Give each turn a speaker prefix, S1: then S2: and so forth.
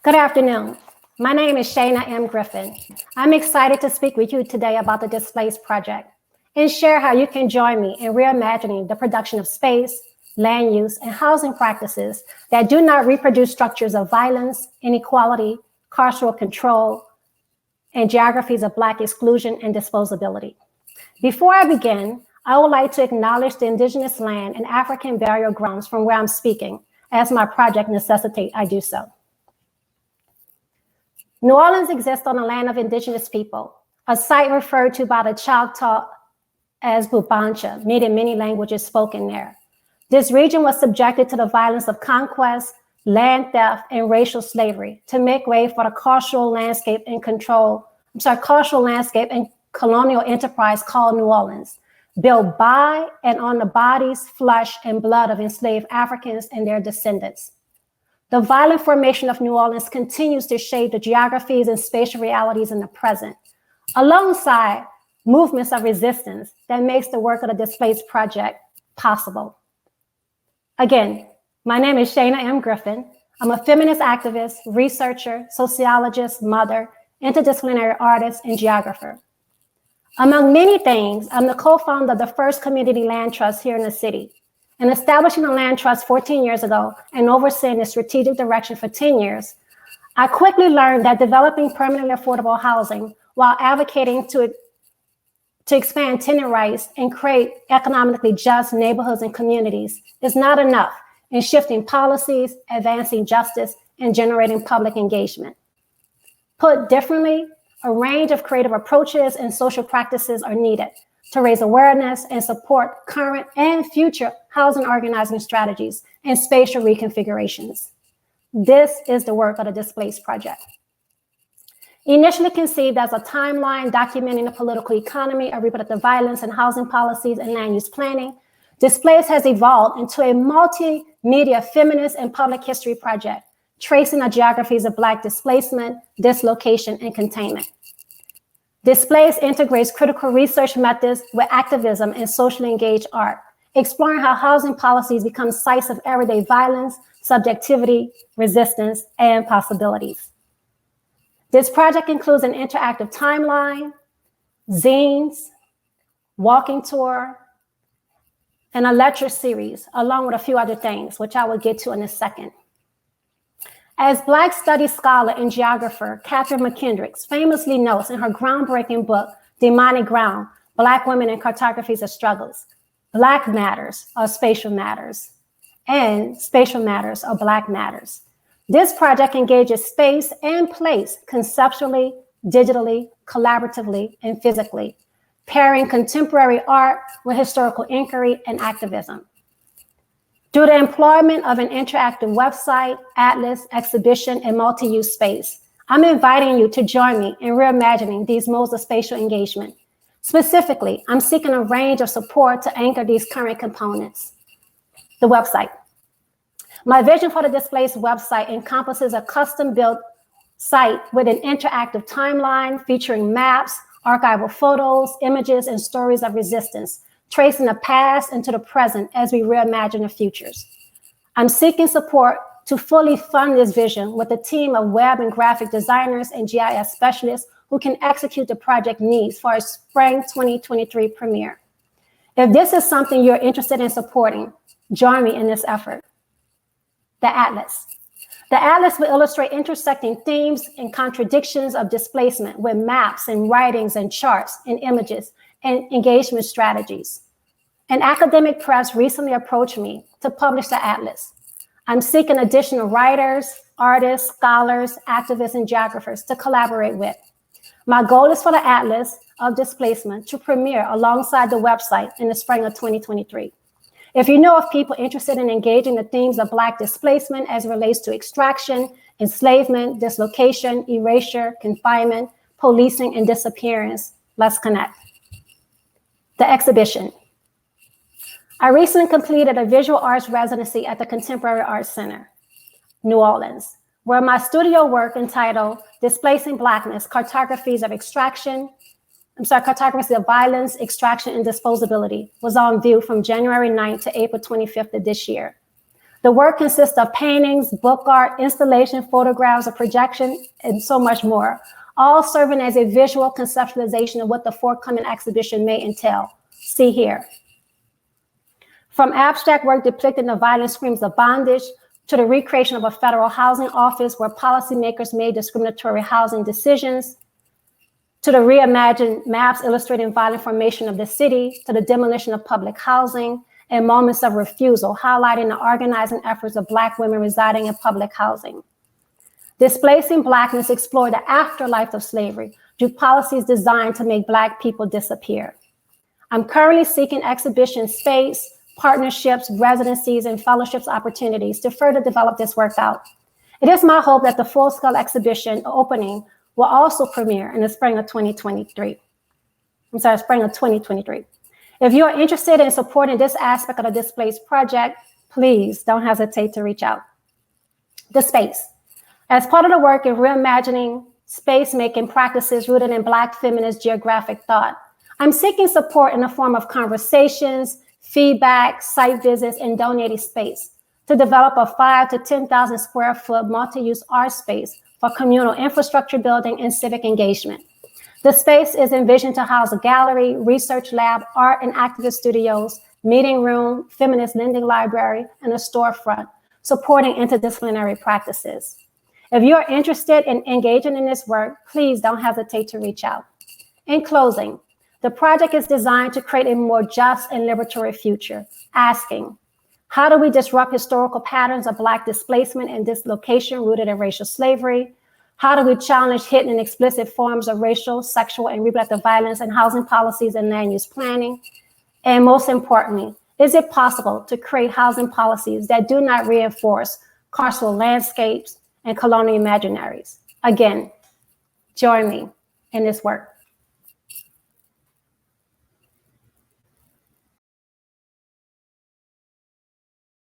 S1: Good afternoon. My name is Shana M. Griffin. I'm excited to speak with you today about the Displaced project and share how you can join me in reimagining the production of space, land use, and housing practices that do not reproduce structures of violence, inequality, carceral control, and geographies of Black exclusion and disposability. Before I begin, I would like to acknowledge the indigenous land and African burial grounds from where I'm speaking, as my project necessitates I do so. New Orleans exists on the land of indigenous people, a site referred to by the Choctaw as Bubancha, meaning many languages spoken there. This region was subjected to the violence of conquest, land theft, and racial slavery to make way for the carceral landscape and colonial enterprise called New Orleans, built by and on the bodies, flesh, and blood of enslaved Africans and their descendants. The violent formation of New Orleans continues to shape the geographies and spatial realities in the present, alongside movements of resistance that makes the work of the Displaced project possible. Again, my name is Shana M. Griffin. I'm a feminist activist, researcher, sociologist, mother, interdisciplinary artist, and geographer. Among many things, I'm the co-founder of the first community land trust here in the city. In establishing the land trust 14 years ago and overseeing the strategic direction for 10 years, I quickly learned that developing permanently affordable housing while advocating to expand tenant rights and create economically just neighborhoods and communities is not enough in shifting policies, advancing justice, and generating public engagement. Put differently, a range of creative approaches and social practices are needed to raise awareness and support current and future housing organizing strategies and spatial reconfigurations. This is the work of the Displaced project. Initially conceived as a timeline documenting the political economy of reproductive violence and housing policies and land use planning, Displaced has evolved into a multimedia feminist and public history project, tracing the geographies of Black displacement, dislocation, and containment. Displaced integrates critical research methods with activism and socially engaged art, exploring how housing policies become sites of everyday violence, subjectivity, resistance, and possibilities. This project includes an interactive timeline, zines, walking tour, and a lecture series, along with a few other things, which I will get to in a second. As Black studies scholar and geographer Catherine McKendricks famously notes in her groundbreaking book, Demonic Ground, Black Women and Cartographies of Struggles, Black matters are spatial matters, and spatial matters are Black matters. This project engages space and place conceptually, digitally, collaboratively, and physically, pairing contemporary art with historical inquiry and activism. Through the employment of an interactive website, atlas, exhibition, and multi-use space, I'm inviting you to join me in reimagining these modes of spatial engagement. Specifically, I'm seeking a range of support to anchor these current components. The website. My vision for the Displaced website encompasses a custom-built site with an interactive timeline featuring maps, archival photos, images, and stories of resistance, tracing the past into the present as we reimagine the futures. I'm seeking support to fully fund this vision with a team of web and graphic designers and GIS specialists who can execute the project needs for a spring 2023 premiere. If this is something you're interested in supporting, join me in this effort. The Atlas. The Atlas will illustrate intersecting themes and contradictions of displacement with maps and writings and charts and images and engagement strategies. An academic press recently approached me to publish the Atlas. I'm seeking additional writers, artists, scholars, activists, and geographers to collaborate with. My goal is for the Atlas of Displacement to premiere alongside the website in the spring of 2023. If you know of people interested in engaging the themes of Black displacement as it relates to extraction, enslavement, dislocation, erasure, confinement, policing, and disappearance, let's connect. The exhibition. I recently completed a visual arts residency at the Contemporary Arts Center, New Orleans, where my studio work entitled Displacing Blackness, Cartographies of Violence, Extraction, and Disposability was on view from January 9th to April 25th of this year. The work consists of paintings, book art, installation, photographs, a projection, and so much more, all serving as a visual conceptualization of what the forthcoming exhibition may entail. See here. From abstract work depicting the violent screams of bondage to the recreation of a federal housing office where policymakers made discriminatory housing decisions, to the reimagined maps illustrating violent formation of the city, to the demolition of public housing, and moments of refusal, highlighting the organizing efforts of Black women residing in public housing. Displacing Blackness explored the afterlife of slavery through policies designed to make Black people disappear. I'm currently seeking exhibition space, partnerships, residencies, and fellowships opportunities to further develop this work out. It is my hope that the full-scale exhibition opening will also premiere in the spring of 2023. Spring of 2023. If you are interested in supporting this aspect of the Displaced project, please don't hesitate to reach out. The space. As part of the work in reimagining space-making practices rooted in Black feminist geographic thought, I'm seeking support in the form of conversations, feedback, site visits, and donating space to develop a 5,000 to 10,000 square foot multi-use art space for communal infrastructure building and civic engagement. The space is envisioned to house a gallery, research lab, art and activist studios, meeting room, feminist lending library, and a storefront, supporting interdisciplinary practices. If you are interested in engaging in this work, please don't hesitate to reach out. In closing, the project is designed to create a more just and liberatory future, asking, how do we disrupt historical patterns of Black displacement and dislocation rooted in racial slavery? How do we challenge hidden and explicit forms of racial, sexual, and reproductive violence in housing policies and land use planning? And most importantly, is it possible to create housing policies that do not reinforce carceral landscapes and colonial imaginaries? Again, join me in this work.